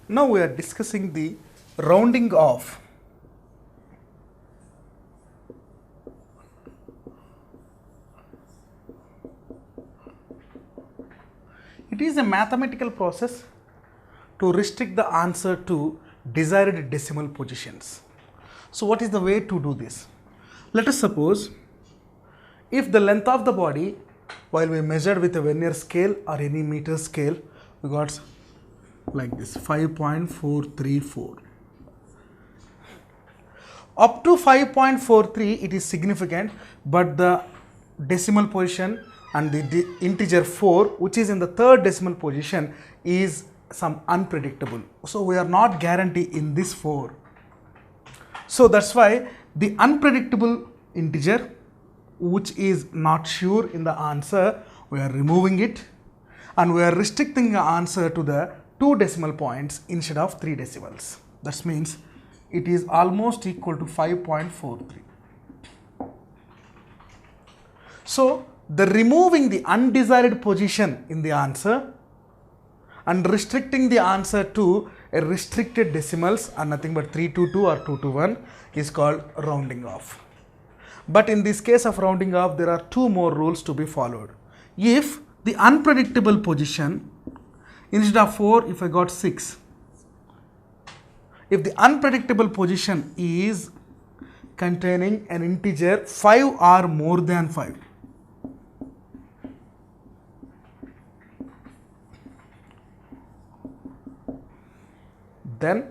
Now we are discussing the rounding off. It is a mathematical process to restrict the answer to desired decimal positions. So what is the way to do this? Let us suppose if the length of the body, while we measured with a vernier scale or any meter scale, we got like this 5.434. Up to 5.43 it is significant, but the decimal position and the integer 4 which is in the third decimal position is some unpredictable. So we are not guaranteed in this 4. So that's why the unpredictable integer which is not sure in the answer, we are removing it and we are restricting the answer to the 2 decimal points instead of 3 decimals. That means it is almost equal to 5.43. So the removing the undesired position in the answer and restricting the answer to a restricted decimals are nothing but 322 or 221 is called rounding off. But in this case of rounding off, there are 2 more rules to be followed. If the unpredictable position, instead of 4, if I got 6, if the unpredictable position is containing an integer 5 or more than 5, then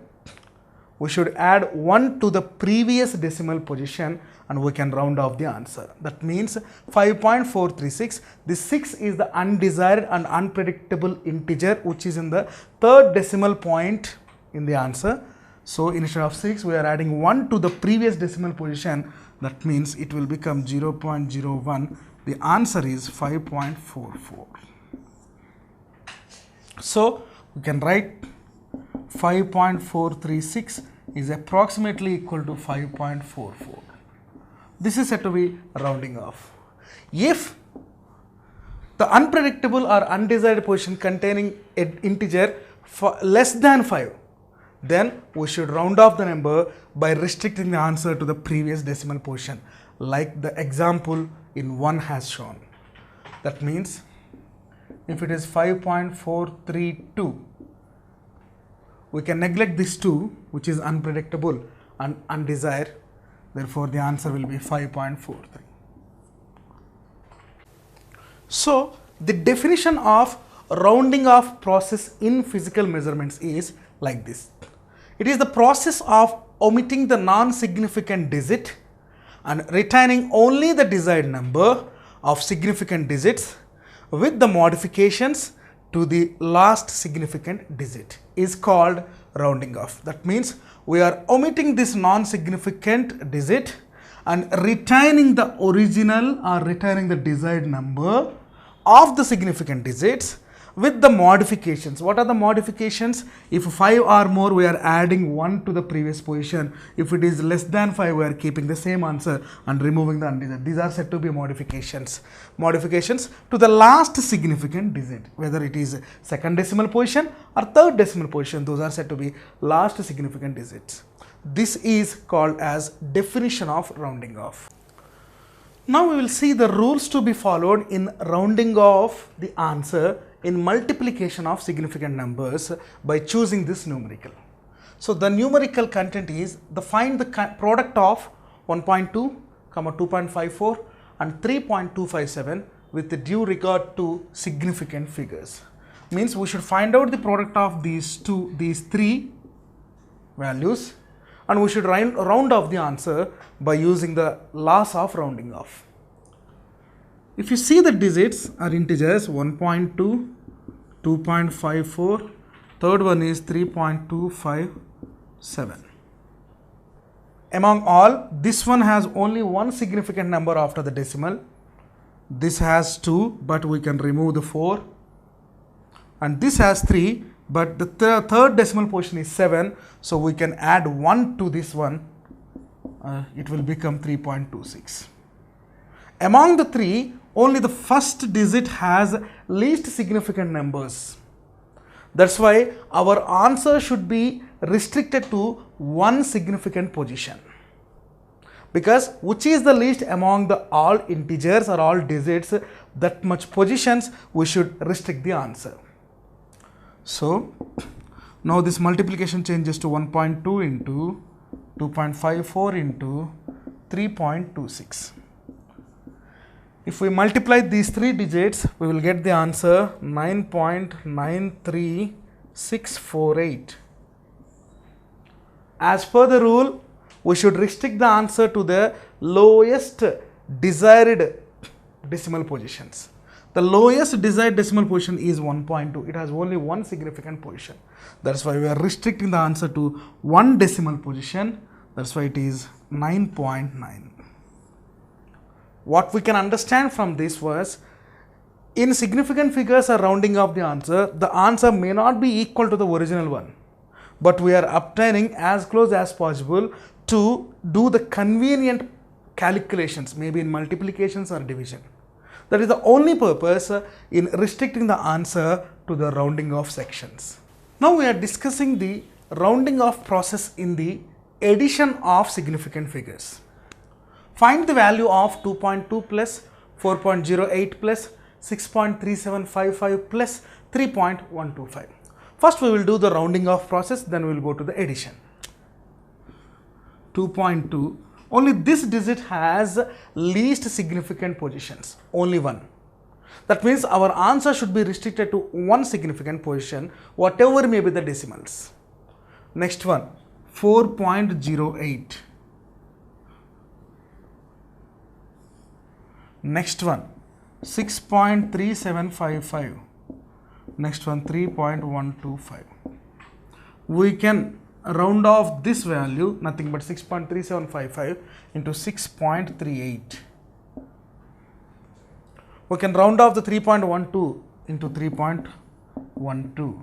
we should add 1 to the previous decimal position and we can round off the answer. That means 5.436. This 6 is the undesired and unpredictable integer which is in the third decimal point in the answer. So instead of 6, we are adding 1 to the previous decimal position. That means it will become 0.01. The answer is 5.44. So we can write 5.436 is approximately equal to 5.44. This is said to be rounding off. If the unpredictable or undesired position containing an integer less than 5, then we should round off the number by restricting the answer to the previous decimal position, like the example in 1 has shown. That means if it is 5.432, we can neglect this 2 which is unpredictable and undesired. Therefore, the answer will be 5.43. So, the definition of rounding off process in physical measurements is like this. It is the process of omitting the non-significant digit and retaining only the desired number of significant digits with the modifications to the last significant digit is called rounding off. That means we are omitting this non-significant digit and retaining the original or retaining the desired number of the significant digits with the modifications. What are the modifications? If 5 or more, we are adding 1 to the previous position. If it is less than 5, we are keeping the same answer and removing the undesired. These are said to be modifications. Modifications to the last significant digit, whether it is second decimal position or third decimal position, those are said to be last significant digits. This is called as definition of rounding off. Now we will see the rules to be followed in rounding off the answer in multiplication of significant numbers by choosing this numerical. So the numerical content is find the product of 1.2, 2.54 and 3.257 with the due regard to significant figures. Means we should find out the product of these 3 values and we should round off the answer by using the laws of rounding off. If you see the digits are integers 1.2, 2.54, third one is 3.257. Among all, this one has only one significant number after the decimal. This has 2, but we can remove the 4. And this has 3, but the third decimal position is 7, so we can add 1 to this one. It will become 3.26. Among the 3, only the first digit has least significant numbers. That's why our answer should be restricted to one significant position. Because which is the least among the all integers or all digits, that much positions we should restrict the answer. So now this multiplication changes to 1.2 into 2.54 into 3.26. If we multiply these three digits, we will get the answer 9.93648. As per the rule, we should restrict the answer to the lowest desired decimal positions. The lowest desired decimal position is 1.2. It has only one significant position. That's why we are restricting the answer to one decimal position. That's why it is 9.9. What we can understand from this was, in significant figures or rounding off the answer may not be equal to the original one. But we are obtaining as close as possible to do the convenient calculations, maybe in multiplications or division. That is the only purpose in restricting the answer to the rounding off sections. Now we are discussing the rounding off process in the addition of significant figures. Find the value of 2.2 plus 4.08 plus 6.3755 plus 3.125. First we will do the rounding off process, then we will go to the addition. 2.2, only this digit has least significant positions, only one. That means our answer should be restricted to one significant position, whatever may be the decimals. Next one, 4.08. Next one, 6.3755. Next one, 3.125. We can round off this value, nothing but 6.3755 into 6.38. We can round off the 3.12 into 3.12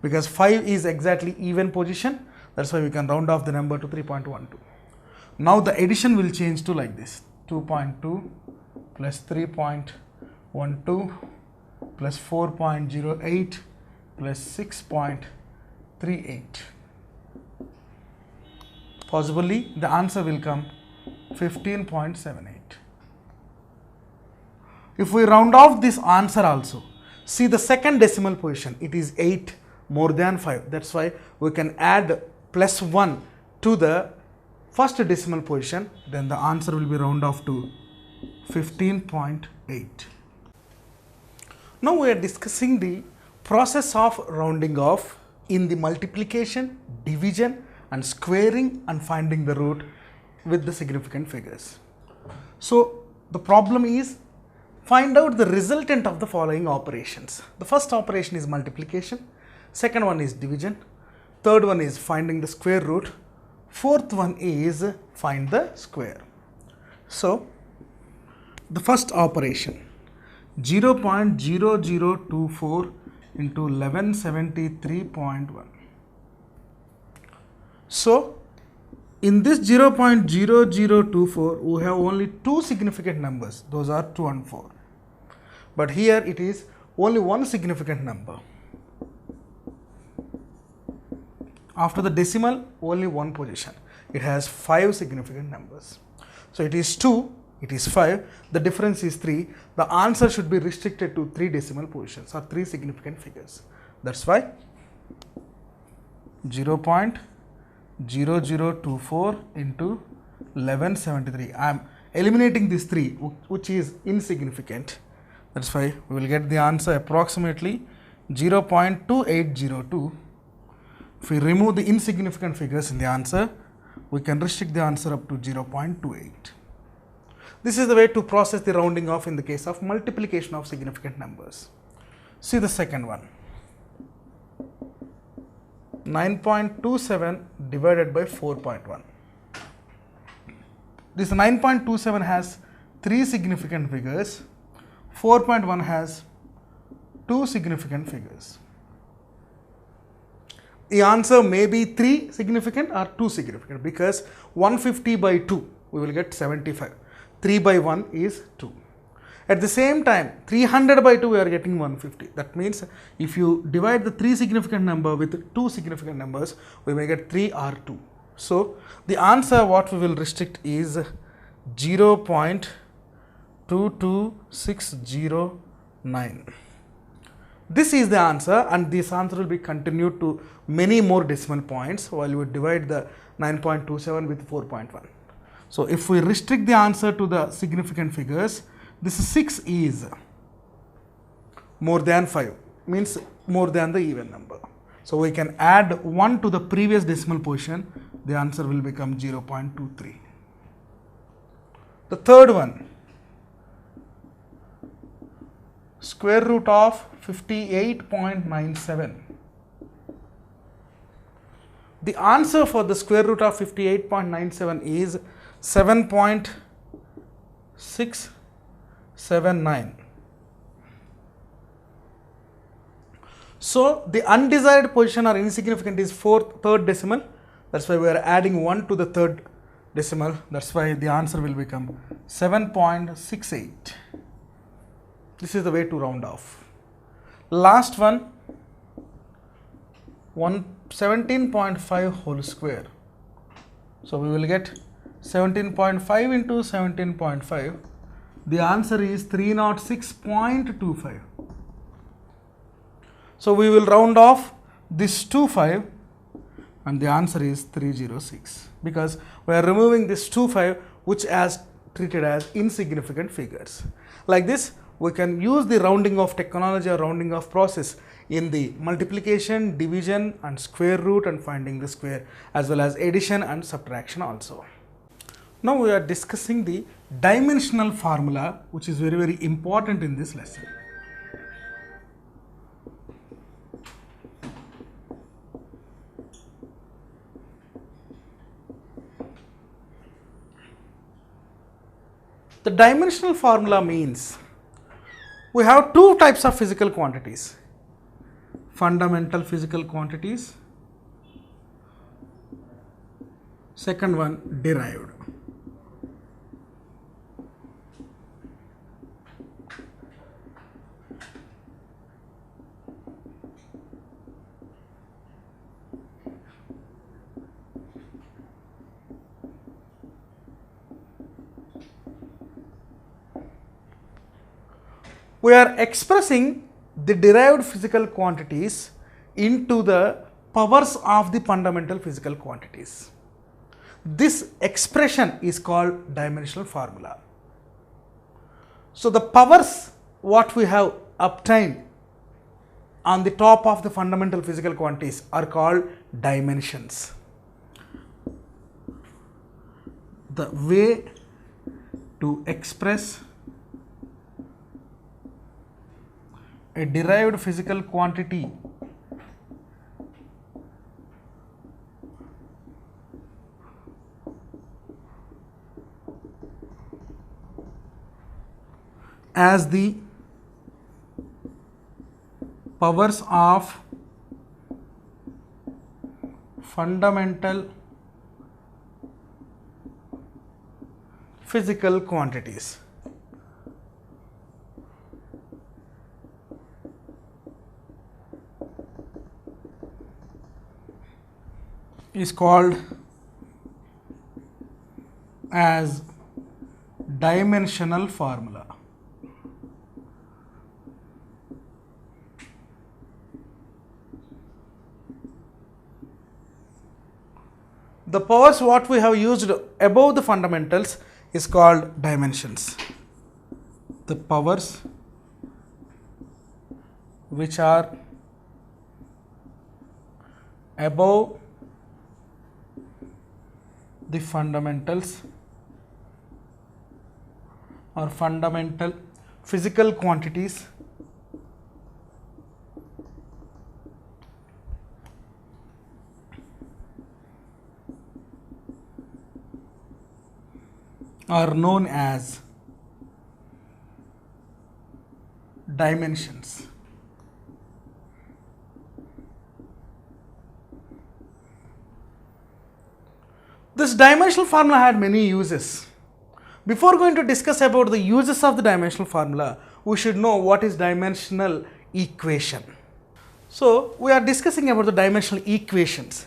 because 5 is exactly even position. That's why we can round off the number to 3.12. Now the addition will change to like this: 2.2 plus 3.12 plus 4.08 plus 6.38. Possibly the answer will come 15.78. If we round off this answer also, see the second decimal position, it is 8 more than 5. That's why we can add plus 1 to the first decimal position, then the answer will be round off to 15.8. Now we are discussing the process of rounding off in the multiplication, division and squaring and finding the root with the significant figures. So the problem is, find out the resultant of the following operations. The first operation is multiplication, second one is division, third one is finding the square root, fourth one is find the square. So the first operation, 0.0024 into 1173.1. So in this 0.0024 we have only two significant numbers, those are 2 and 4. But here it is only one significant number. After the decimal, only one position. It has 5 significant numbers. So it is 2, it is 5, the difference is 3. The answer should be restricted to 3 decimal positions or 3 significant figures. That's why 0.0024 into 1173. I am eliminating this 3 which is insignificant. That's why we will get the answer approximately 0.2802. If we remove the insignificant figures in the answer, we can restrict the answer up to 0.28. This is the way to process the rounding off in the case of multiplication of significant numbers. See the second one. 9.27 divided by 4.1. This 9.27 has 3 significant figures. 4.1 has 2 significant figures. The answer may be 3 significant or 2 significant because 150 by 2 we will get 75. 3 by 1 is 2. At the same time, 300 by 2 we are getting 150. That means if you divide the 3 significant number with 2 significant numbers, we may get 3 or 2. So the answer what we will restrict is 0.22609. This is the answer, and this answer will be continued to many more decimal points while you divide the 9.27 with 4.1. So if we restrict the answer to the significant figures, this 6 is more than 5, means more than the even number. So we can add 1 to the previous decimal position, the answer will become 0.23. The third one, square root of 58.97. The answer for the square root of 58.97 is 7.679. So the undesired position or insignificant is third decimal. That's why we are adding 1 to the third decimal. That's why the answer will become 7.68. This is the way to round off. Last one, 17.5 whole square. So we will get 17.5 into 17.5. The answer is 306.25. So we will round off this 25 and the answer is 306, because we are removing this 25 which is treated as insignificant figures. Like this, we can use the rounding off technology or rounding off process in the multiplication, division and square root and finding the square, as well as addition and subtraction also. Now we are discussing the dimensional formula, which is very, very important in this lesson. The dimensional formula means we have two types of physical quantities: fundamental physical quantities, second one derived. We are expressing the derived physical quantities into the powers of the fundamental physical quantities. This expression is called dimensional formula. So the powers what we have obtained on the top of the fundamental physical quantities are called dimensions. The way to express a derived physical quantity as the powers of fundamental physical quantities. Is called as dimensional formula. The powers what we have used above the fundamentals is called dimensions. The powers which are above the fundamentals or fundamental physical quantities are known as dimensions. This dimensional formula had many uses. Before going to discuss about the uses of the dimensional formula, we should know what is dimensional equation. So we are discussing about the dimensional equations.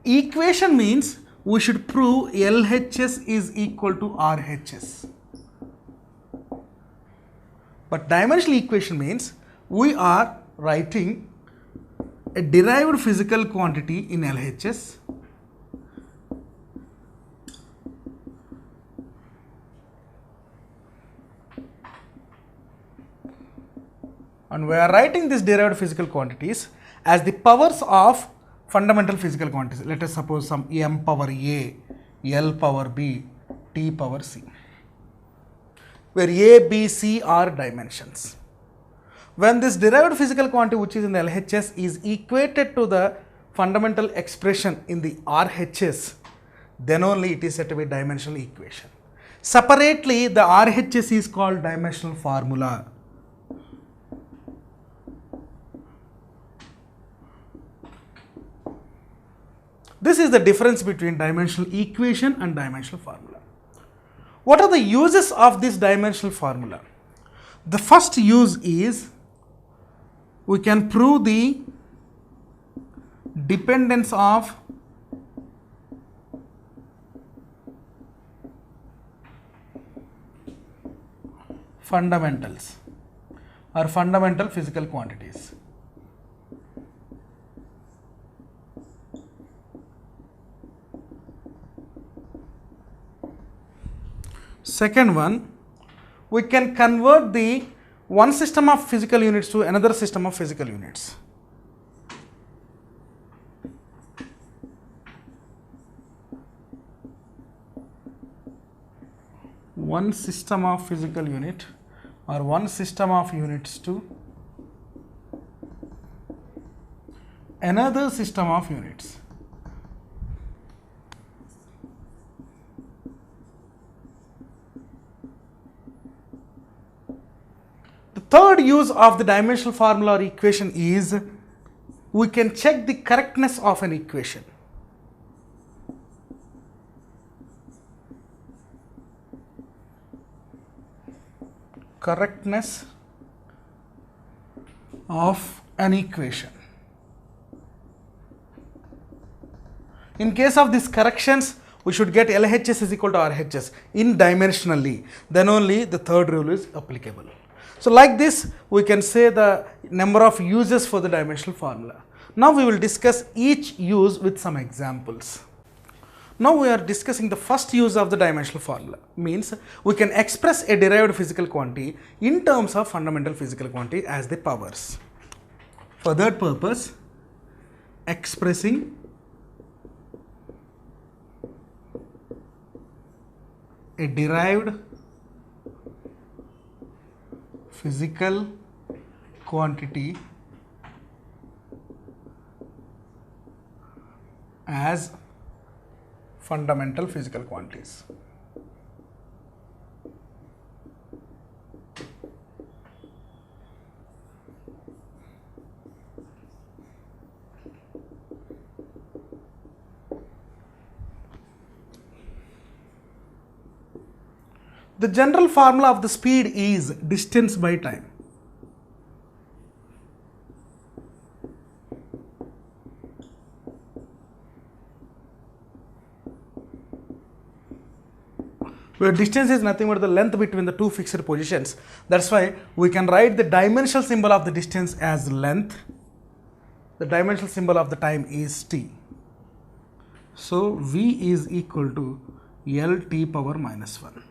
Equation means we should prove LHS is equal to RHS. But dimensional equation means we are writing a derived physical quantity in LHS and we are writing these derived physical quantities as the powers of fundamental physical quantities. Let us suppose some m power a, l power b, t power c, where a, b, c are dimensions. When this derived physical quantity which is in the LHS is equated to the fundamental expression in the RHS, then only it is said to be dimensional equation. Separately, the RHS is called dimensional formula. This is the difference between dimensional equation and dimensional formula. What are the uses of this dimensional formula? The first use is we can prove the dependence of fundamentals or fundamental physical quantities. Second one, we can convert the one system of physical units to another system of physical units. One system of physical unit or one system of units to another system of units. Third use of the dimensional formula or equation is we can check the correctness of an equation. Correctness of an equation. In case of these corrections, we should get LHS is equal to RHS in dimensionally, then only the third rule is applicable. So like this, we can say the number of uses for the dimensional formula. Now we will discuss each use with some examples. Now we are discussing the first use of the dimensional formula. Means we can express a derived physical quantity in terms of fundamental physical quantity as the powers. For that purpose, expressing a derived physical quantity as fundamental physical quantities. The general formula of the speed is distance by time. Where distance is nothing but the length between the two fixed positions. That's why we can write the dimensional symbol of the distance as length. The dimensional symbol of the time is t. So V is equal to Lt power minus 1.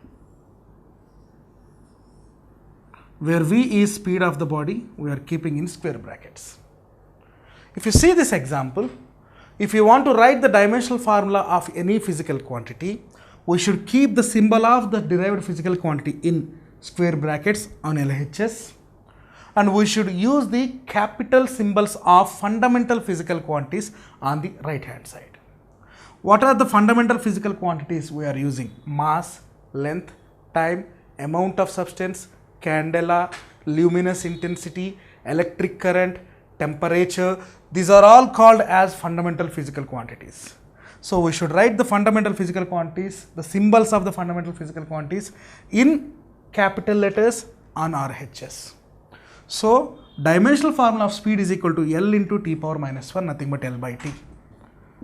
Where V is speed of the body, we are keeping in square brackets. If you see this example, if you want to write the dimensional formula of any physical quantity, we should keep the symbol of the derived physical quantity in square brackets on LHS, and we should use the capital symbols of fundamental physical quantities on the right hand side. What are the fundamental physical quantities we are using? Mass, length, time, amount of substance, candela, luminous intensity, electric current, temperature. These are all called as fundamental physical quantities. So we should write the fundamental physical quantities, the symbols of the fundamental physical quantities in capital letters on RHS. So dimensional formula of speed is equal to L into t power minus 1, nothing but L by t.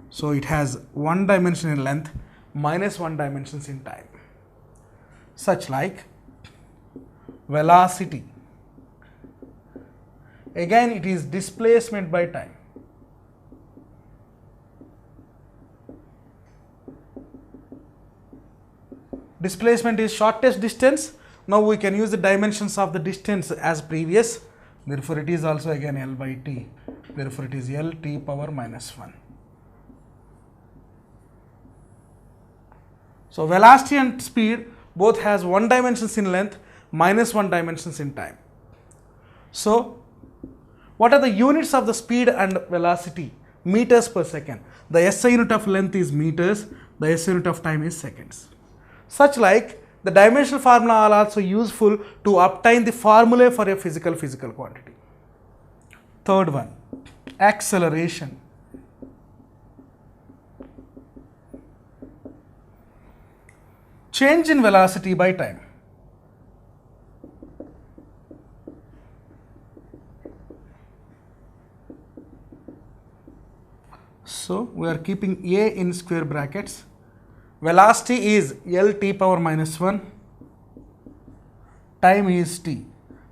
So it has one dimension in length minus one dimensions in time. Such like velocity. Again, it is displacement by time. Displacement is shortest distance. Now we can use the dimensions of the distance as previous. Therefore, it is also again L by t. Therefore, it is L t power minus 1. So velocity and speed both has one dimensions in length minus one dimensions in time. So what are the units of the speed and velocity? Meters per second. The SI unit of length is meters, the SI unit of time is seconds. Such like the dimensional formula are also useful to obtain the formulae for a physical quantity. Third one, acceleration. Change in velocity by time. So we are keeping A in square brackets. Velocity is L t power minus 1. Time is t.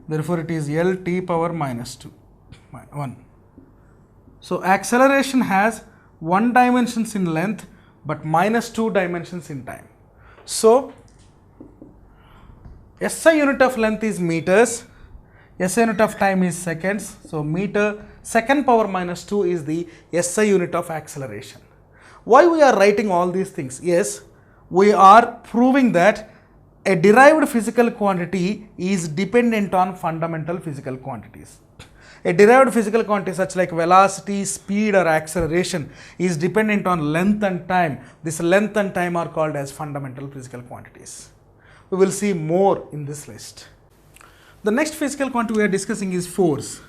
Therefore, it is L t power minus 1. So acceleration has one dimensions in length but minus two dimensions in time. So SI unit of length is meters, SI unit of time is seconds. So meter second power minus 2 is the SI unit of acceleration. Why we are writing all these things? Yes, we are proving that a derived physical quantity is dependent on fundamental physical quantities. A derived physical quantity such like velocity, speed or acceleration is dependent on length and time. This length and time are called as fundamental physical quantities. We will see more in this list. The next physical quantity we are discussing is force.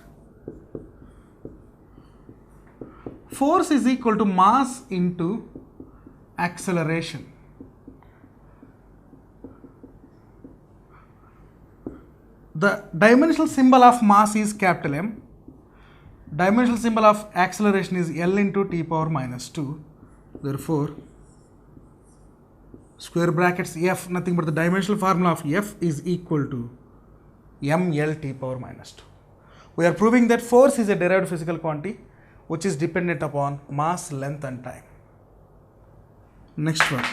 Force is equal to mass into acceleration. The dimensional symbol of mass is capital M. Dimensional symbol of acceleration is L into t power minus 2. Therefore, square brackets F, nothing but the dimensional formula of F is equal to mL t power minus 2. We are proving that force is a derived physical quantity which is dependent upon mass, length and time. Next one.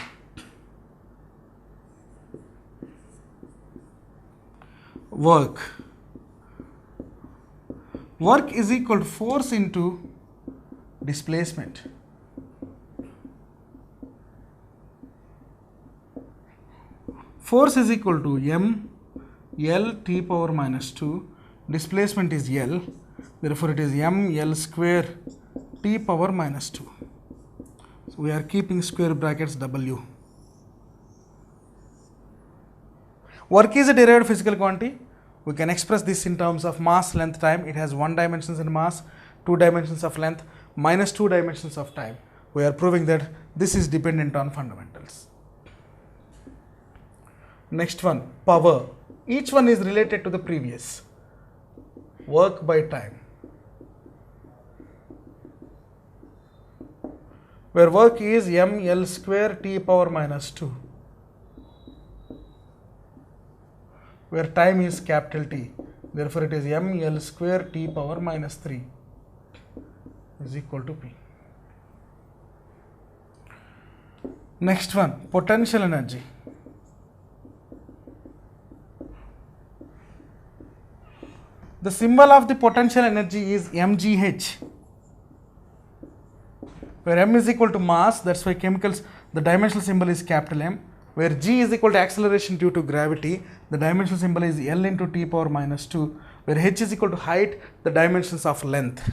Work. Work is equal to force into displacement. Force is equal to m L t power minus 2. Displacement is L. Therefore, it is m L square t power minus 2. So we are keeping square brackets W. Work is a derived physical quantity. We can express this in terms of mass, length, time. It has one dimensions in mass, two dimensions of length, minus two dimensions of time. We are proving that this is dependent on fundamentals. Next one, power. Each one is related to the previous. Work by time. Where work is mL square t power minus 2. Where time is capital T. Therefore, it is mL square t power minus 3 is equal to P. Next one, potential energy. The symbol of the potential energy is mgh. Where m is equal to mass, that's why chemicals, the dimensional symbol is capital M. Where g is equal to acceleration due to gravity, the dimensional symbol is L into t power minus 2. Where h is equal to height, the dimensions of length.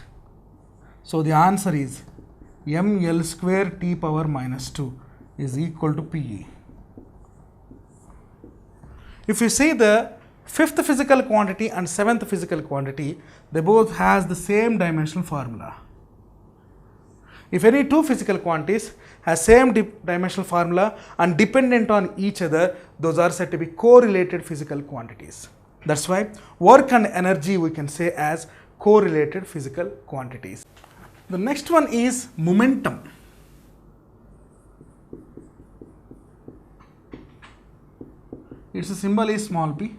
So the answer is mL square t power minus 2 is equal to Pe. If you see the fifth physical quantity and seventh physical quantity, they both has the same dimensional formula. If any two physical quantities have same dimensional formula and dependent on each other, those are said to be correlated physical quantities. That's why work and energy we can say as correlated physical quantities. The next one is momentum. Its symbol is small p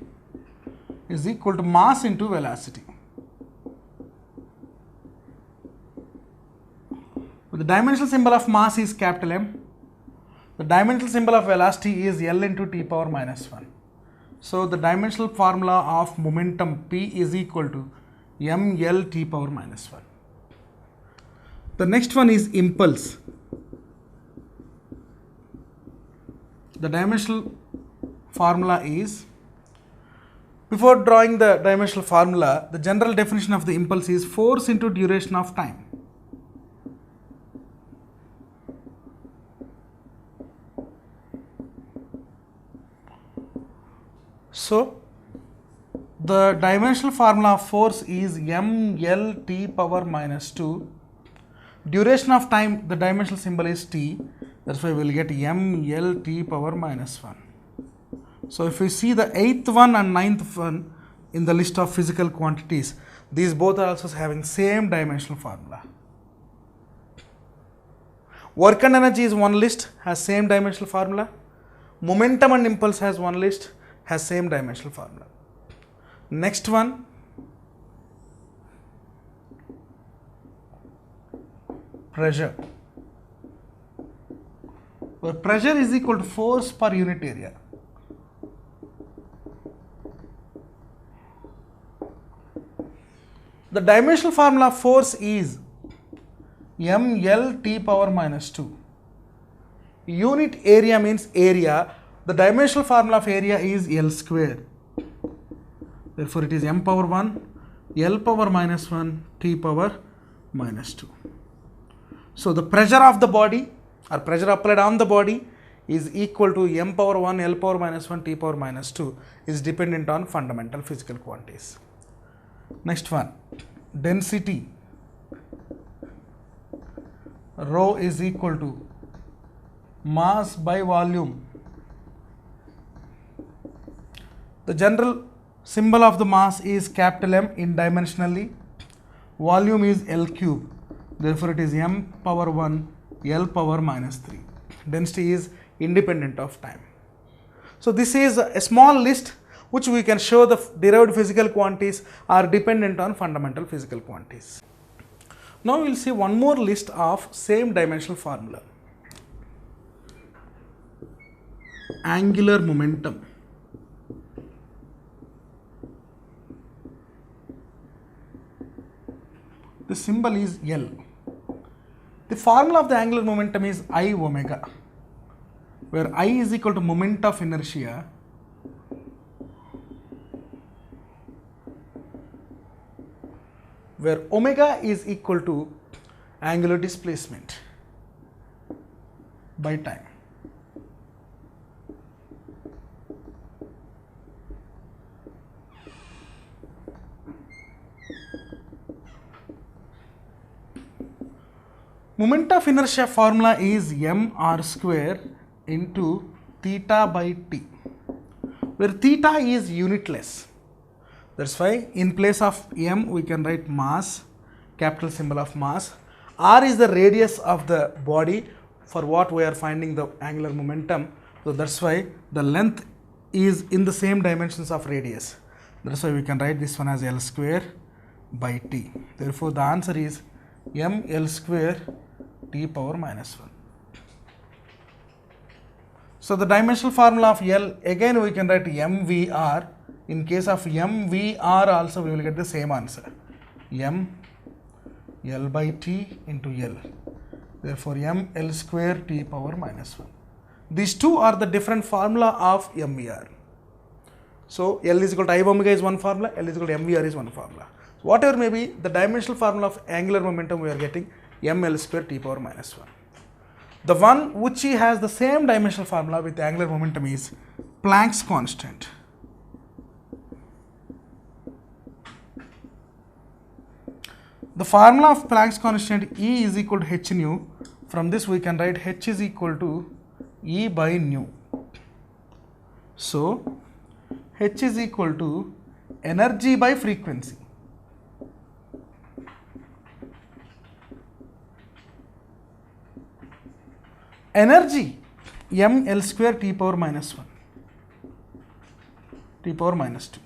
is equal to mass into velocity. The dimensional symbol of mass is capital M. The dimensional symbol of velocity is L into t power minus 1. So the dimensional formula of momentum P is equal to ml t power minus 1. The next one is impulse. The dimensional formula is, before drawing the dimensional formula, the general definition of the impulse is force into duration of time. So the dimensional formula of force is ml t power minus 2. Duration of time, the dimensional symbol is t. That's why we will get ml t power minus 1. So if we see the 8th one and 9th one in the list of physical quantities, these both are also having same dimensional formula. Work and energy is one list, has same dimensional formula. Momentum and impulse has one list, has same dimensional formula. Next one, pressure. Where pressure is equal to force per unit area. The dimensional formula of force is ml t power minus 2. Unit area means area. The dimensional formula of area is L square. Therefore, it is m power 1, L power minus 1, t power minus 2. So, the pressure of the body or pressure applied on the body is equal to m power 1, L power minus 1, t power minus 2 is dependent on fundamental physical quantities. Next one, density. Rho is equal to mass by volume. The general symbol of the mass is capital M in dimensionally. Volume is L cube. Therefore, it is m power 1, L power minus 3. Density is independent of time. So, this is a small list which we can show the derived physical quantities are dependent on fundamental physical quantities. Now, we will see one more list of same dimensional formula. Angular momentum. The symbol is L. The formula of the angular momentum is I omega, where I is equal to moment of inertia where omega is equal to angular displacement by time. Moment of inertia formula is mr square into theta by t, where theta is unitless. That's why in place of m we can write mass, capital symbol of mass. R is the radius of the body for what we are finding the angular momentum. So that's why the length is in the same dimensions of radius. That's why we can write this one as L square by t. Therefore, the answer is m L square t power minus 1. So the dimensional formula of L, again we can write mvr. In case of mvr also we will get the same answer, m L by t into L. Therefore, m L square t power minus 1. These two are the different formula of mvr. So L is equal to I omega is one formula, L is equal to mvr is one formula. So whatever may be the dimensional formula of angular momentum, we are getting m L square t power minus 1. The one which has the same dimensional formula with angular momentum is Planck's constant. The formula of Planck's constant E is equal to h nu. From this we can write h is equal to E by nu. So h is equal to energy by frequency. Energy m L square T power minus 1, T power minus 2.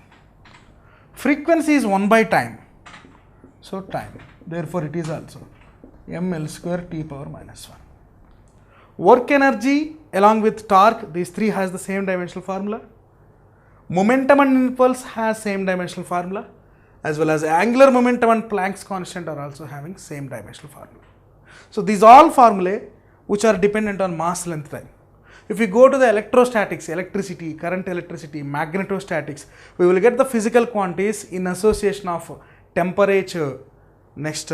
Frequency is 1 by time. So time. Therefore it is also m L square T power minus 1. Work energy along with torque, these three has the same dimensional formula. Momentum and impulse has same dimensional formula, as well as angular momentum and Planck's constant are also having same dimensional formula. So these all formulae which are dependent on mass, length, time. If we go to the electrostatics, electricity, current electricity, magnetostatics, we will get the physical quantities in association of temperature, next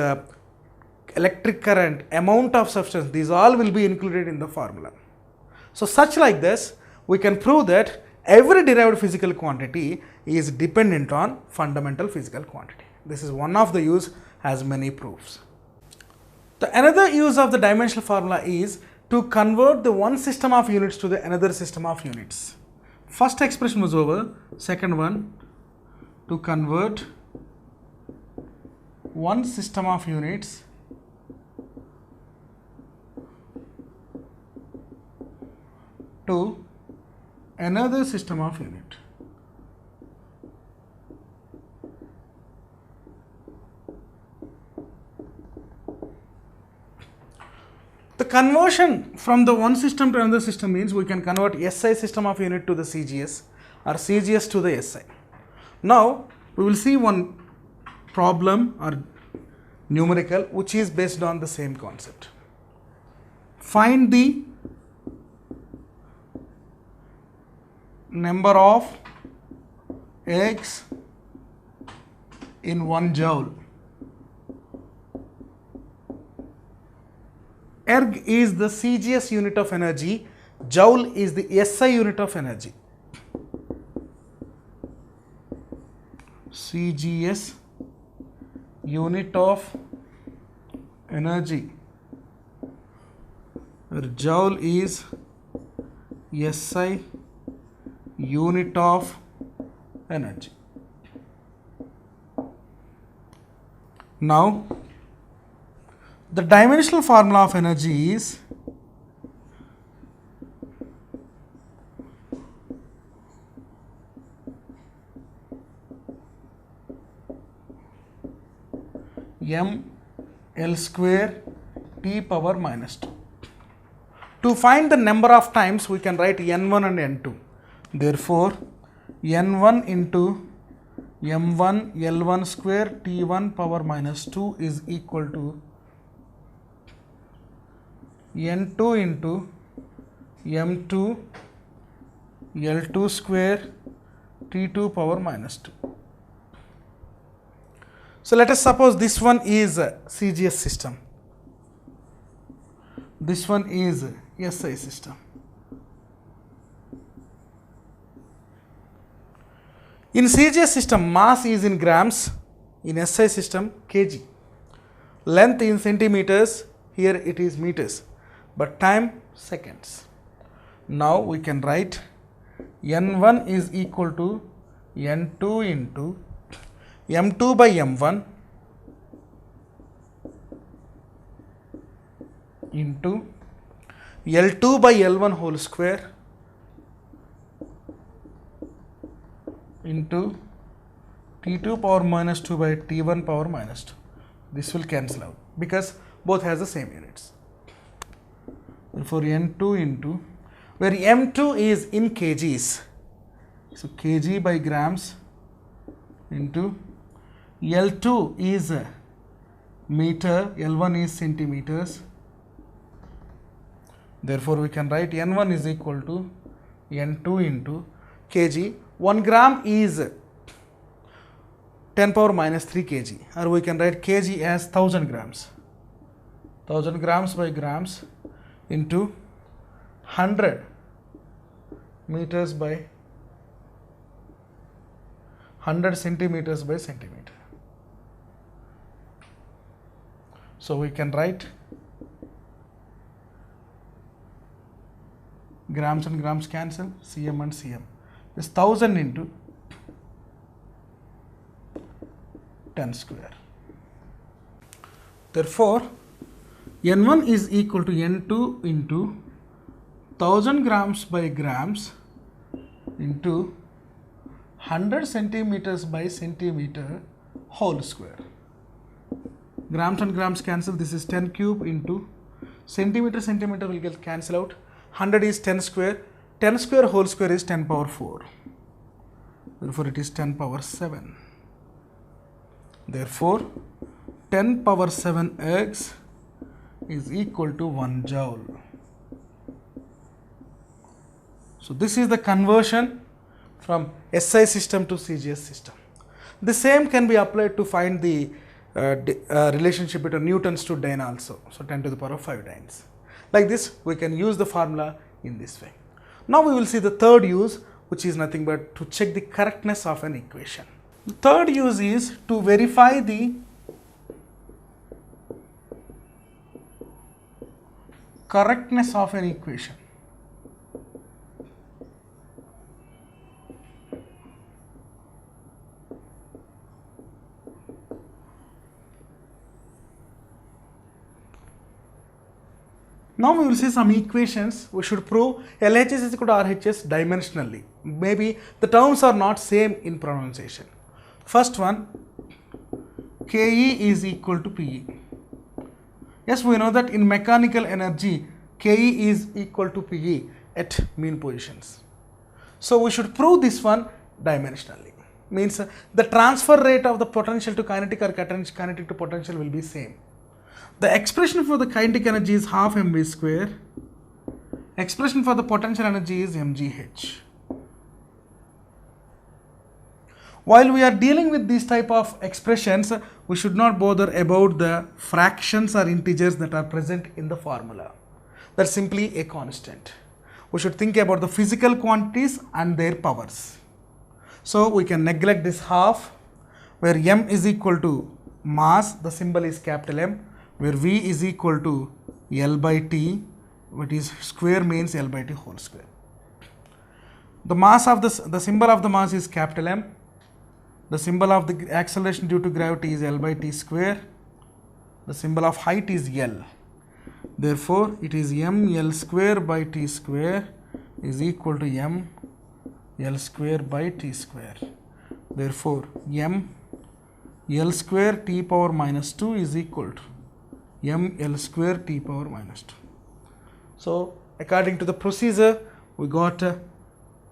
electric current, amount of substance, these all will be included in the formula. So such like this, we can prove that every derived physical quantity is dependent on fundamental physical quantity. This is one of the use, has many proofs. The another use of the dimensional formula is to convert the one system of units to the another system of units. First expression was over, second one to convert one system of units to another system of unit. The conversion from the one system to another system means we can convert SI system of unit to the CGS or CGS to the SI. Now we will see one problem or numerical which is based on the same concept. Find the number of eggs in 1 joule. Erg is the CGS unit of energy, joule is the SI unit of energy. CGS unit of energy, where joule is SI unit of energy. Now the dimensional formula of energy is m L square T power minus 2. To find the number of times we can write n1 and n2. Therefore n1 into m1 L1 square T1 power minus 2 is equal to n2 into m2 L2 square T2 power minus 2. So let us suppose this one is a CGS system, this one is a SI system. In CGS system, mass is in grams, in SI system kg, length in centimeters, here it is meters, but time seconds. Now we can write n1 is equal to n2 into m2 by m1 into L2 by L1 whole square into T2 power minus 2 by T1 power minus 2. This will cancel out because both has the same units. Therefore n2 into, where m2 is in kgs, so kg by grams into L2 is meter, L1 is centimeters. Therefore we can write n1 is equal to n2 into kg. 1 gram is 10 power minus 3 kg, or we can write kg as 1000 grams. 1000 grams by grams into 100 meters by 100 centimeters by centimeter. So we can write grams and grams cancel, cm and cm. This 1000 into 10 square. Therefore, N1 is equal to N2 into 1000 grams by grams into 100 centimeters by centimeter whole square. Grams and grams cancel. This is 10 cube into centimeter will get cancel out. 100 is 10 square. 10 square whole square is 10 power 4. Therefore, it is 10 power 7. Therefore, 10 power 7 eggs is equal to 1 joule. So, this is the conversion from SI system to CGS system. The same can be applied to find the relationship between newtons to Dane also. So, 10 to the power of 5 Danes. Like this, we can use the formula in this way. Now, we will see the third use, which is nothing but to check the correctness of an equation. The third use is to verify the correctness of an equation. Now we will see some equations. We should prove LHS is equal to RHS dimensionally. Maybe the terms are not same in pronunciation. First one, KE is equal to PE. Yes, we know that in mechanical energy, KE is equal to PE at mean positions. So we should prove this one dimensionally. Means the transfer rate of the potential to kinetic or kinetic to potential will be same. The expression for the kinetic energy is half mv square. Expression for the potential energy is mgh. While we are dealing with these type of expressions, we should not bother about the fractions or integers that are present in the formula. That's simply a constant. We should think about the physical quantities and their powers. So we can neglect this half, where m is equal to mass, the symbol is capital M, where v is equal to L by T, what is square means L by T whole square. The mass of the symbol of the mass is capital M. The symbol of the acceleration due to gravity is L by T square. The symbol of height is L. Therefore, it is m L square by T square is equal to m L square by T square. Therefore, m L square T power minus 2 is equal to m L square T power minus 2. So, according to the procedure, we got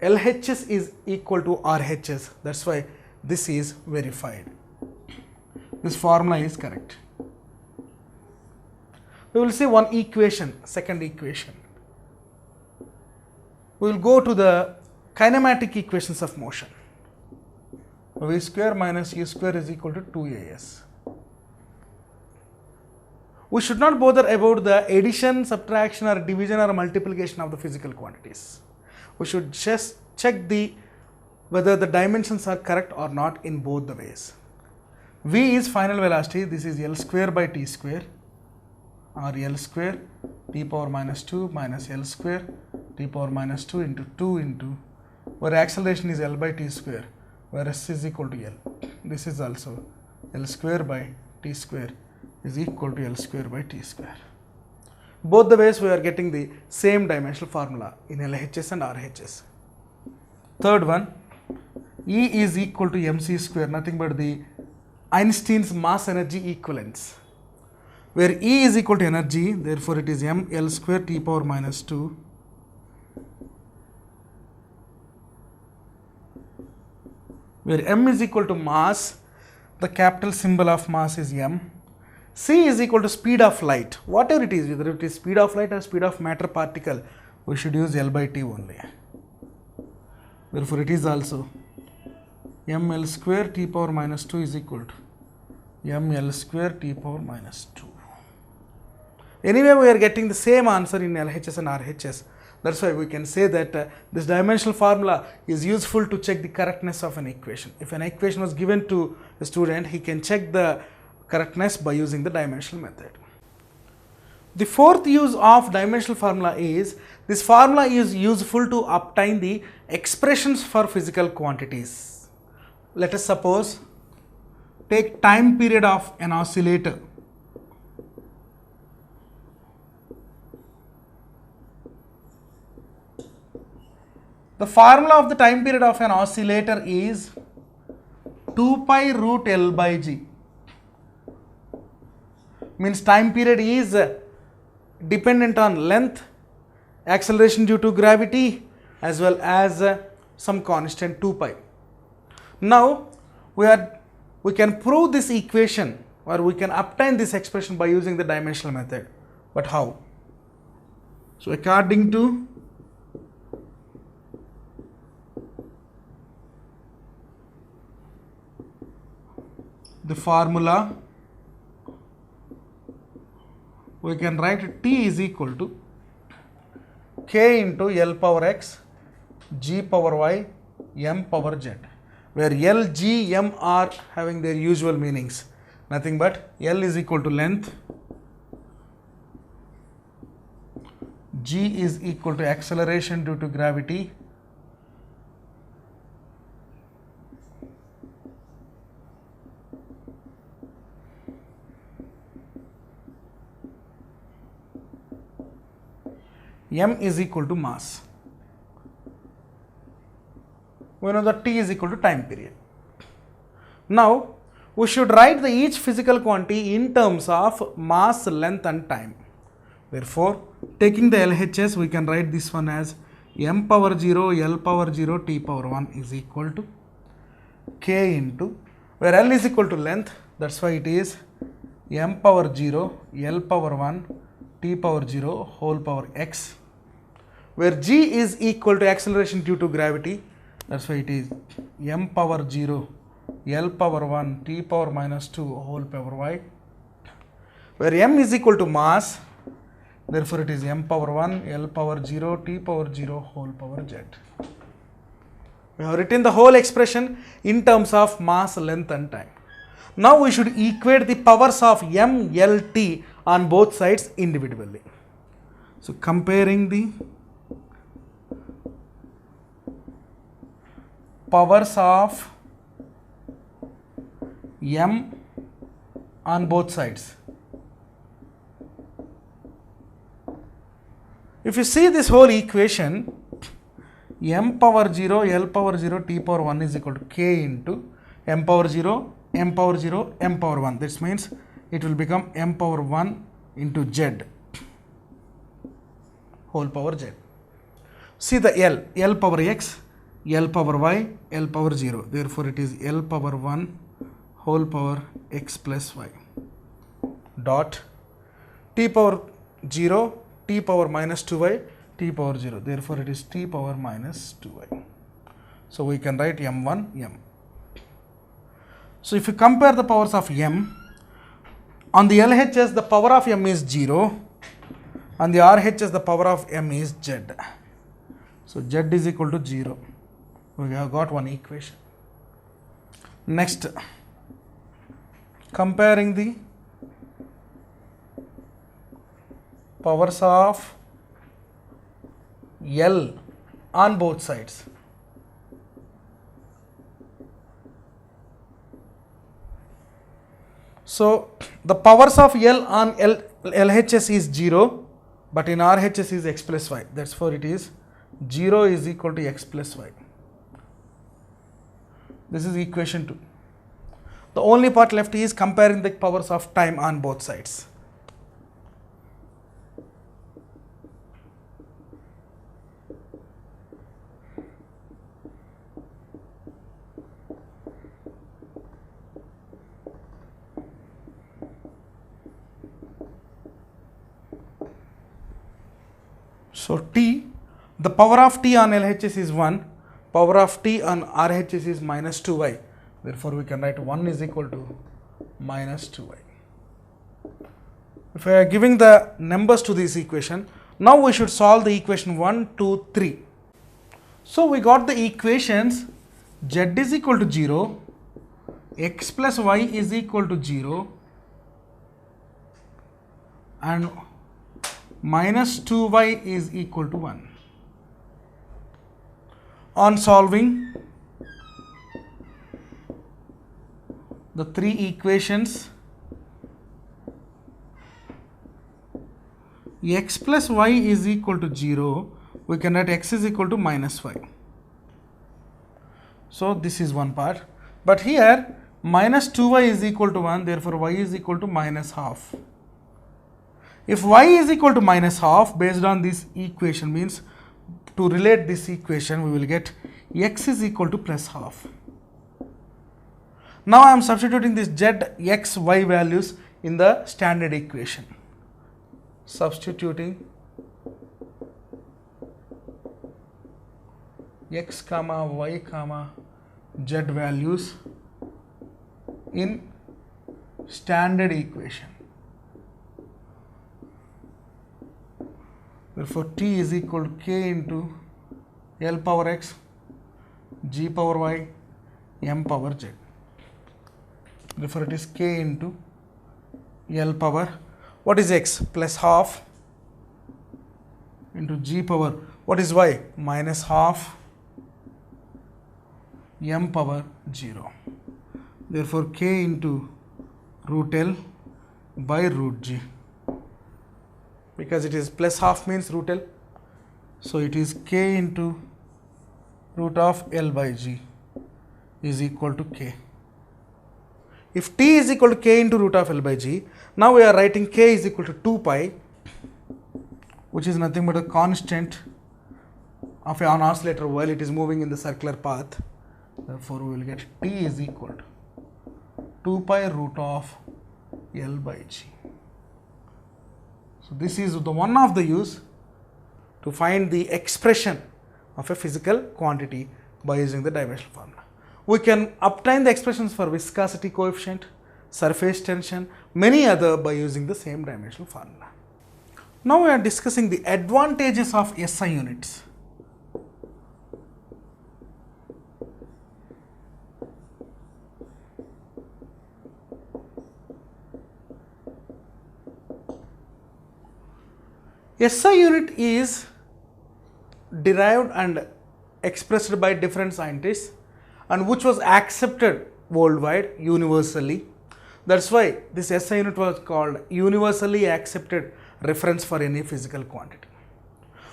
LHS is equal to RHS. That's why this is verified. This formula is correct. We will see one equation, second equation. We will go to the kinematic equations of motion. V square minus u square is equal to 2as. We should not bother about the addition, subtraction or division or multiplication of the physical quantities. We should just check whether the dimensions are correct or not in both the ways. V is final velocity, this is L square by T square, or L square T power minus 2 minus L square T power minus 2 into where acceleration is L by T square, where S is equal to L. This is also L square by T square is equal to L square by T square. Both the ways we are getting the same dimensional formula in LHS and RHS. Third one, E is equal to mc square, nothing but the Einstein's mass energy equivalence, where E is equal to energy, therefore it is m L square T power minus 2 where m is equal to mass, the capital symbol of mass is m. C is equal to speed of light, whatever it is, whether it is speed of light or speed of matter particle, we should use L by T only. Therefore, it is also m L square T power minus 2 is equal to m L square T power minus 2. Anyway, we are getting the same answer in LHS and RHS. That's why we can say that this dimensional formula is useful to check the correctness of an equation. If an equation was given to a student, he can check the correctness by using the dimensional method. The fourth use of dimensional formula is, this formula is useful to obtain the expressions for physical quantities. Let us suppose take time period of an oscillator. The formula of the time period of an oscillator is 2 pi root L by G. Means time period is dependent on length, acceleration due to gravity, as well as some constant 2 pi. Now we can prove this equation, or we can obtain this expression by using the dimensional method. But how? So according to the formula, we can write T is equal to K into L power X, G power Y, M power Z, where L, G, M are having their usual meanings. Nothing but L is equal to length, G is equal to acceleration due to gravity, M is equal to mass. We know that T is equal to time period. Now we should write each physical quantity in terms of mass, length and time. Therefore, taking the LHS, we can write this one as M power 0, L power 0, T power 1 is equal to K into, where L is equal to length, that's why it is M power 0, L power 1, T power 0 whole power X, where G is equal to acceleration due to gravity, that's why it is M power 0, L power 1, T power minus 2 whole power Y, where M is equal to mass, therefore it is M power 1, L power 0, T power 0 whole power Z. We have written the whole expression in terms of mass, length and time. Now we should equate the powers of M, L, T on both sides individually. So comparing the powers of M on both sides. If you see this whole equation, M power 0, L power 0, T power 1 is equal to K into M power 0, M power 0, M power 1. This means it will become M power 1 into Z whole power Z. See the L power X, L power Y, L power 0. Therefore, it is L power 1 whole power X plus Y dot T power 0, T power minus 2Y, T power 0. Therefore, it is T power minus 2Y. So, we can write M1, M. So, if you compare the powers of M, on the LHS the power of M is 0, on the RHS the power of M is Z. So, Z is equal to 0. We have got one equation. Next, comparing the powers of L on both sides. So, the powers of L on LHS is 0, but in RHS is X plus Y. That's why it is 0 is equal to X plus Y. This is equation 2. The only part left is comparing the powers of time on both sides. So, T, the power of T on LHS is 1, power of T on RHS is minus 2y. Therefore, we can write 1 is equal to minus 2y. If I are giving the numbers to this equation, now we should solve the equation 1, 2, 3. So, we got the equations Z is equal to 0, X plus Y is equal to 0 and minus 2y is equal to 1. On solving the three equations, x plus y is equal to 0, we can write x is equal to minus y. So this is one part, but here minus 2y is equal to 1, therefore y is equal to minus half. If y is equal to minus half, based on this equation, means to relate this equation, we will get x is equal to plus half. Now I am substituting this z, x, y values in the standard equation. Substituting x comma y comma z values in standard equation. Therefore t is equal to k into L power x, g power y, m power z. Therefore it is k into L power, what is x? Plus half, into g power, what is y? Minus half, m power 0. Therefore k into root L by root g. Because it is plus half means root L, so it is k into root of L by g is equal to k. If t is equal to k into root of L by g, now we are writing k is equal to 2 pi, which is nothing but a constant of an oscillator while it is moving in the circular path. Therefore we will get t is equal to 2 pi root of L by g. So this is the one of the use to find the expression of a physical quantity by using the dimensional formula. We can obtain the expressions for viscosity coefficient, surface tension, many other by using the same dimensional formula. Now we are discussing the advantages of SI units. SI unit is derived and expressed by different scientists and which was accepted worldwide universally. That's why this SI unit was called universally accepted reference for any physical quantity.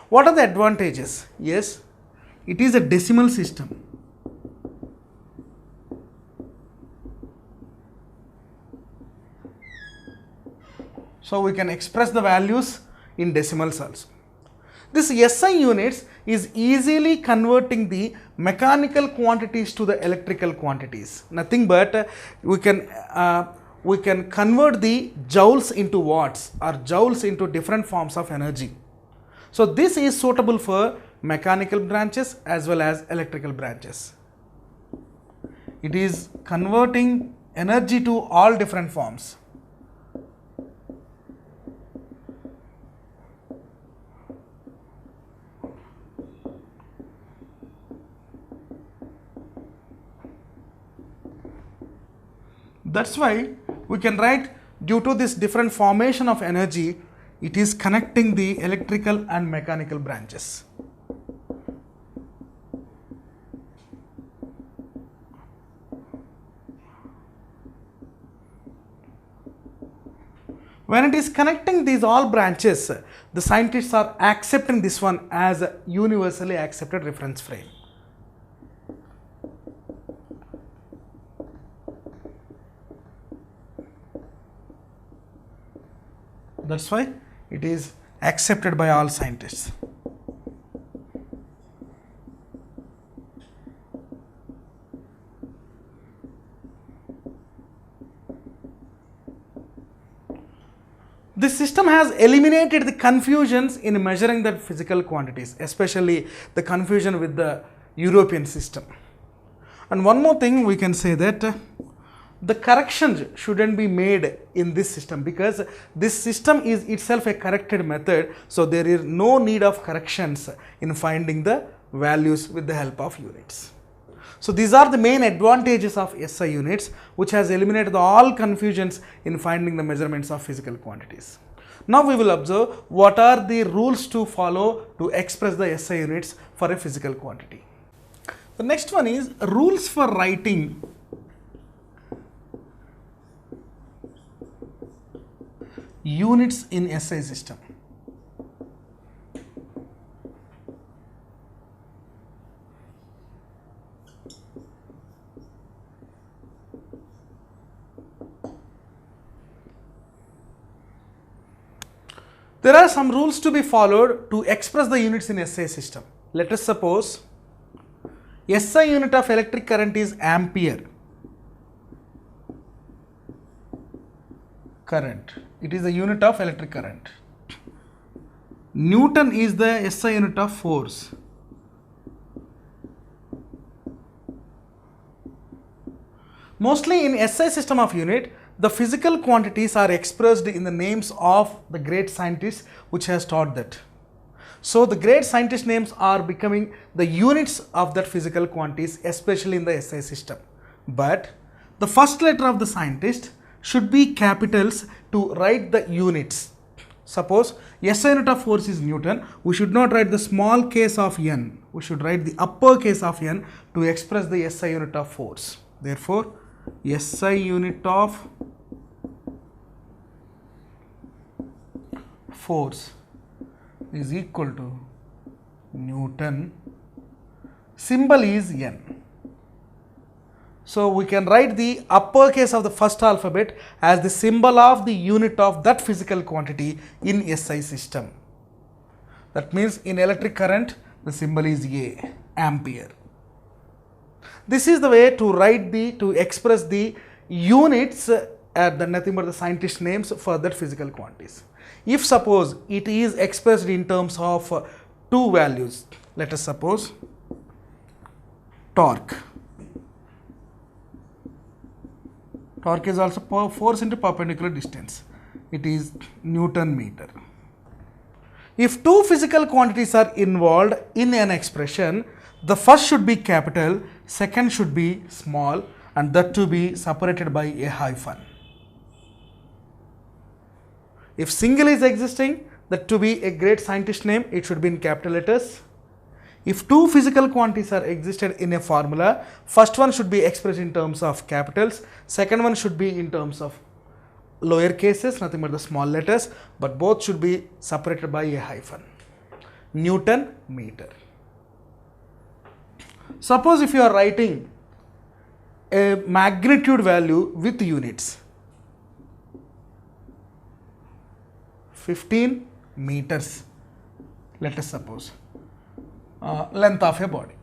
What are the advantages? Yes, it is a decimal system. So we can express the values in decimals also. This SI units is easily converting the mechanical quantities to the electrical quantities. Nothing but we can convert the joules into watts or joules into different forms of energy. So this is suitable for mechanical branches as well as electrical branches. It is converting energy to all different forms. That's why we can write, due to this different formation of energy, it is connecting the electrical and mechanical branches. When it is connecting these all branches, the scientists are accepting this one as a universally accepted reference frame. That's why it is accepted by all scientists. This system has eliminated the confusions in measuring the physical quantities, especially the confusion with the European system. And one more thing we can say that the corrections shouldn't be made in this system because this system is itself a corrected method, so there is no need of corrections in finding the values with the help of units. So these are the main advantages of SI units, which has eliminated all confusions in finding the measurements of physical quantities. Now we will observe what are the rules to follow to express the SI units for a physical quantity. The next one is rules for writing units in SI system. There are some rules to be followed to express the units in SI system. Let us suppose SI unit of electric current is ampere. Current. It is the unit of electric current. Newton is the SI unit of force. Mostly in SI system of unit, the physical quantities are expressed in the names of the great scientists which has taught that. So the great scientist names are becoming the units of that physical quantities, especially in the SI system. But the first letter of the scientist should be capitals to write the units. Suppose SI unit of force is Newton, we should not write the small case of N, we should write the upper case of N to express the SI unit of force. Therefore, SI unit of force is equal to Newton. Symbol is N. So we can write the upper case of the first alphabet as the symbol of the unit of that physical quantity in SI system. That means in electric current the symbol is A, ampere. This is the way to write to express the units at nothing but the scientist names for that physical quantities. If suppose it is expressed in terms of two values, let us suppose torque. Torque is also force into perpendicular distance. It is Newton meter. If two physical quantities are involved in an expression, the first should be capital, second should be small, and that to be separated by a hyphen. If single is existing, that to be a great scientist name, it should be in capital letters. If two physical quantities are existed in a formula, first one should be expressed in terms of capitals, second one should be in terms of lower cases, nothing but the small letters, but both should be separated by a hyphen. Newton meter. Suppose if you are writing a magnitude value with units, 15 meters, let us suppose, length of a body.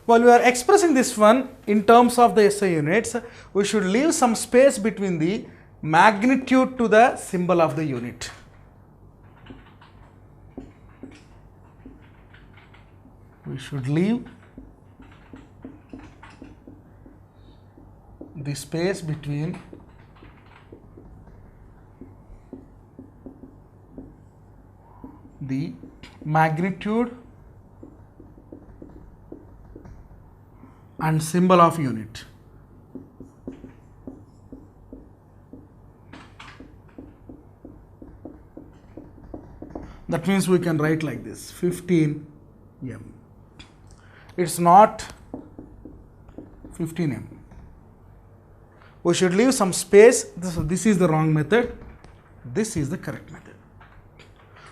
While we are expressing this one in terms of the SI units, we should leave some space between the magnitude to the symbol of the unit. We should leave the space between the magnitude and symbol of unit. That means we can write like this, 15 m. It's not 15 m. We should leave some space. This is the wrong method. This is the correct method.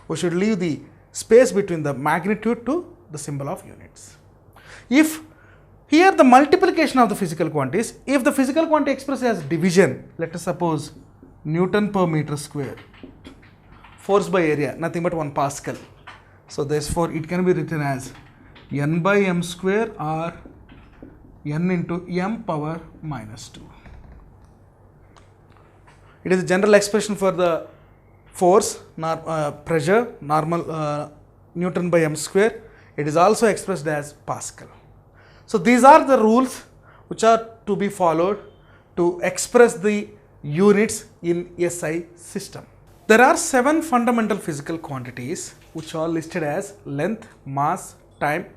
We should leave the space between the magnitude to the symbol of units. If here the multiplication of the physical quantities, if the physical quantity expressed as division, let us suppose Newton per meter square, force by area, nothing but 1 Pascal. So therefore it can be written as N by m square or N into m power minus 2. It is a general expression for the force, pressure, normal Newton by m square. It is also expressed as Pascal. So these are the rules which are to be followed to express the units in SI system. There are 7 fundamental physical quantities which are listed as length, mass, time,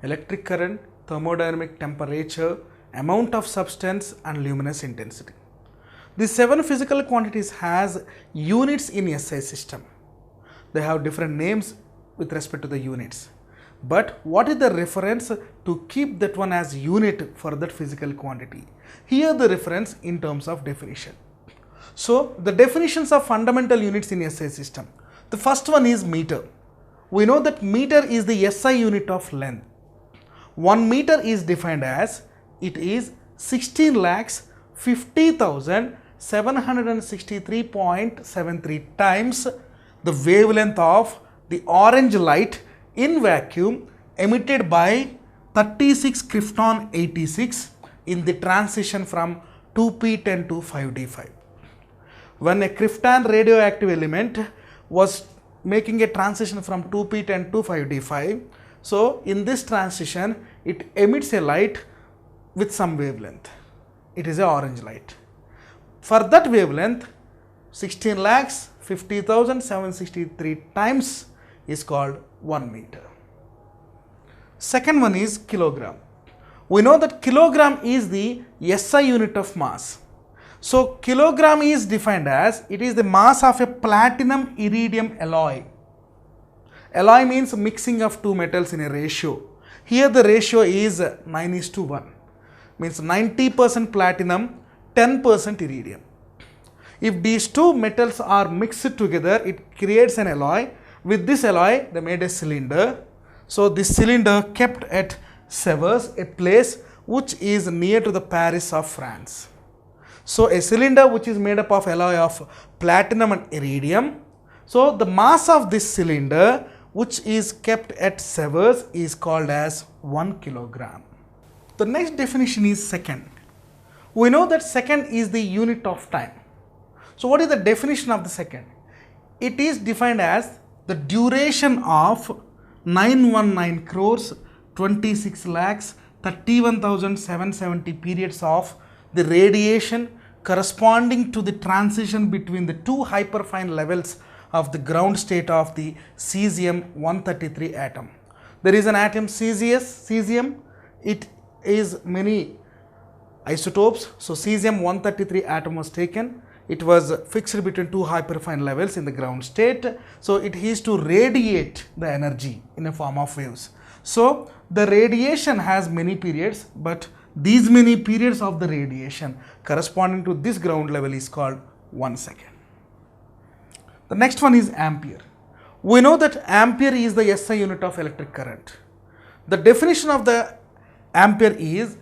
electric current, thermodynamic temperature, amount of substance and luminous intensity. These 7 physical quantities has units in SI system. They have different names with respect to the units. But what is the reference to keep that one as unit for that physical quantity? Here the reference in terms of definition. So the definitions of fundamental units in SI system. The first one is meter. We know that meter is the SI unit of length. 1 meter is defined as it is 16,50,763.73 times the wavelength of the orange light in vacuum emitted by 36 krypton 86 in the transition from 2p10 to 5d5. When a krypton radioactive element was making a transition from 2p10 to 5d5, so in this transition it emits a light with some wavelength. It is a orange light. For that wavelength, 16,50,763 times is called 1 meter. Second one is kilogram. We know that kilogram is the SI unit of mass. So kilogram is defined as it is the mass of a platinum iridium alloy. Alloy means mixing of two metals in a ratio. Here the ratio is 9:1. Means 90% platinum, 10% iridium. If these two metals are mixed together, it creates an alloy. With this alloy, they made a cylinder. So this cylinder kept at Sevres, a place which is near to the Paris of France. So a cylinder which is made up of alloy of platinum and iridium. So the mass of this cylinder which is kept at Sevres is called as 1 kilogram. The next definition is second. We know that second is the unit of time. So what is the definition of the second? It is defined as the duration of 919 crores 26 lakhs 31,770 periods of the radiation corresponding to the transition between the two hyperfine levels of the ground state of the cesium-133 atom. There is an atom cesium, it is many isotopes. So cesium-133 atom was taken. It was fixed between two hyperfine levels in the ground state. So it is to radiate the energy in a form of waves. So the radiation has many periods, but these many periods of the radiation corresponding to this ground level is called 1 second. The next one is ampere. We know that ampere is the SI unit of electric current. The definition of the ampere is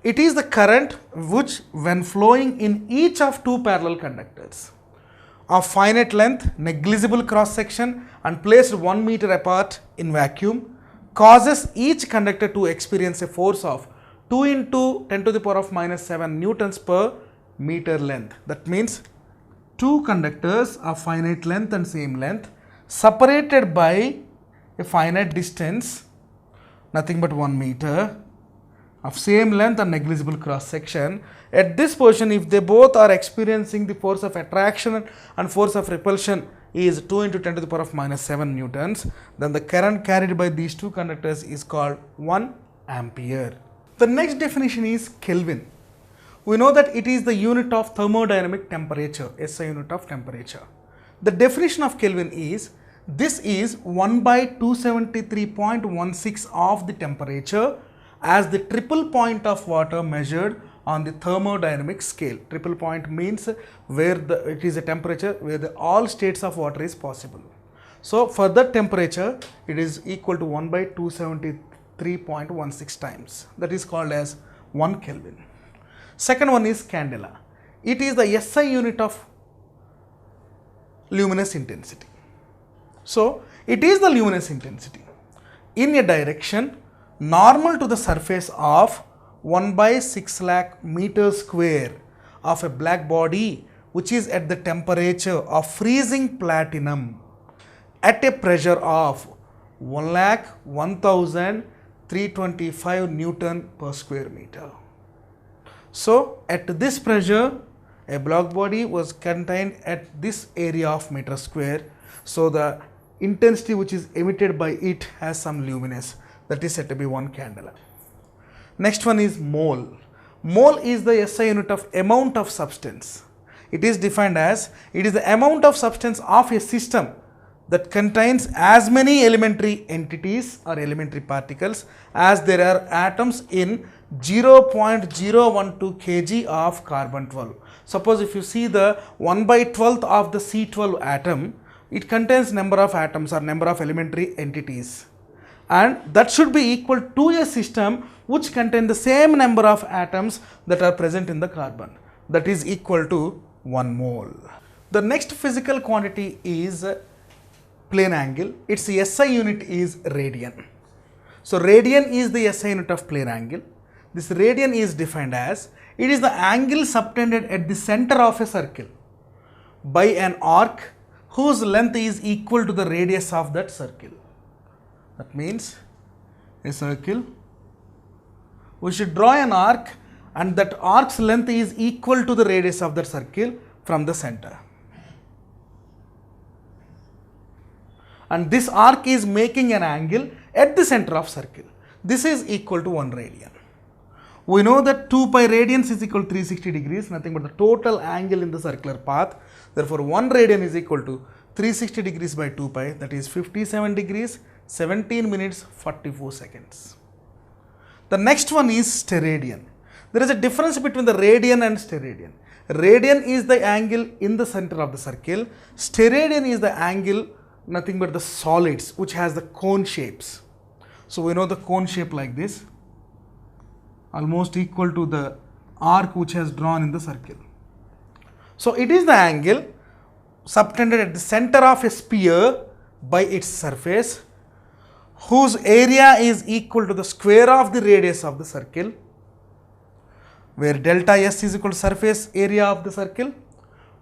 it is the current which when flowing in each of two parallel conductors of finite length, negligible cross section and placed 1 meter apart in vacuum causes each conductor to experience a force of 2 into 10 to the power of minus 7 newtons per meter length. That means two conductors of finite length and same length separated by a finite distance, nothing but 1 meter, of same length and negligible cross section. At this position, if they both are experiencing the force of attraction and force of repulsion is 2 into 10 to the power of minus 7 newtons, then the current carried by these two conductors is called 1 ampere. The next definition is Kelvin. We know that it is the unit of thermodynamic temperature, SI unit of temperature. The definition of Kelvin is this is 1 by 273.16 of the temperature as the triple point of water measured on the thermodynamic scale. Triple point means where it is a temperature where all states of water is possible. So for that temperature, it is equal to 1 by 273.16 times. That is called as 1 Kelvin. Second one is candela. It is the SI unit of luminous intensity. So it is the luminous intensity in a direction normal to the surface of 1 by 6 lakh meters square of a black body which is at the temperature of freezing platinum at a pressure of 1,01,325 Newton per square meter. So at this pressure, a black body was contained at this area of meter square. So the intensity which is emitted by it has some luminance, that is said to be 1 candela. Next one is mole. Mole is the SI unit of amount of substance. It is defined as, it is the amount of substance of a system that contains as many elementary entities or elementary particles as there are atoms in 0.012 kg of carbon 12. Suppose if you see the 1/12th of the C12 atom, it contains number of atoms or number of elementary entities, and that should be equal to a system which contain the same number of atoms that are present in the carbon, that is equal to 1 mole. The next physical quantity is plane angle. Its SI unit is radian. So radian is the SI unit of plane angle. This radian is defined as, it is the angle subtended at the center of a circle by an arc whose length is equal to the radius of that circle. That means a circle, we should draw an arc and that arc's length is equal to the radius of that circle from the center. And this arc is making an angle at the center of circle. This is equal to 1 radian. We know that 2 pi radians is equal to 360 degrees, nothing but the total angle in the circular path. Therefore, 1 radian is equal to 360 degrees by 2 pi, that is 57 degrees, 17 minutes, 44 seconds. The next one is steradian. There is a difference between the radian and steradian. Radian is the angle in the center of the circle. Steradian is the angle, nothing but the solids, which has the cone shapes. So we know the cone shape like this, almost equal to the arc which has drawn in the circle. So it is the angle subtended at the center of a sphere by its surface, whose area is equal to the square of the radius of the circle, where delta S is equal to surface area of the circle,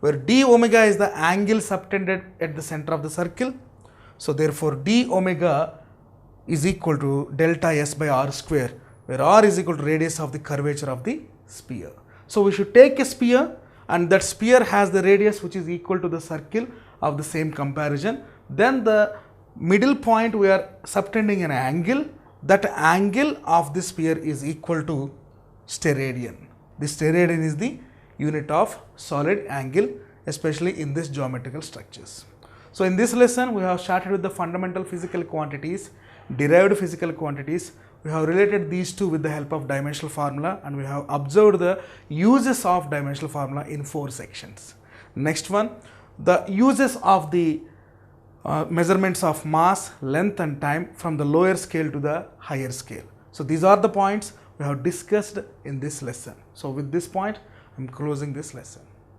where d omega is the angle subtended at the center of the circle. So therefore d omega is equal to delta S by r square, where r is equal to radius of the curvature of the sphere. So we should take a sphere, and that sphere has the radius which is equal to the circle of the same comparison. Then the middle point we are subtending an angle. That angle of the sphere is equal to steradian. The steradian is the unit of solid angle, especially in this geometrical structures. So in this lesson, we have started with the fundamental physical quantities, derived physical quantities. We have related these two with the help of dimensional formula, and we have observed the uses of dimensional formula in 4 sections. Next one, the uses of the measurements of mass, length and time from the lower scale to the higher scale. So these are the points we have discussed in this lesson. So with this point, I am closing this lesson.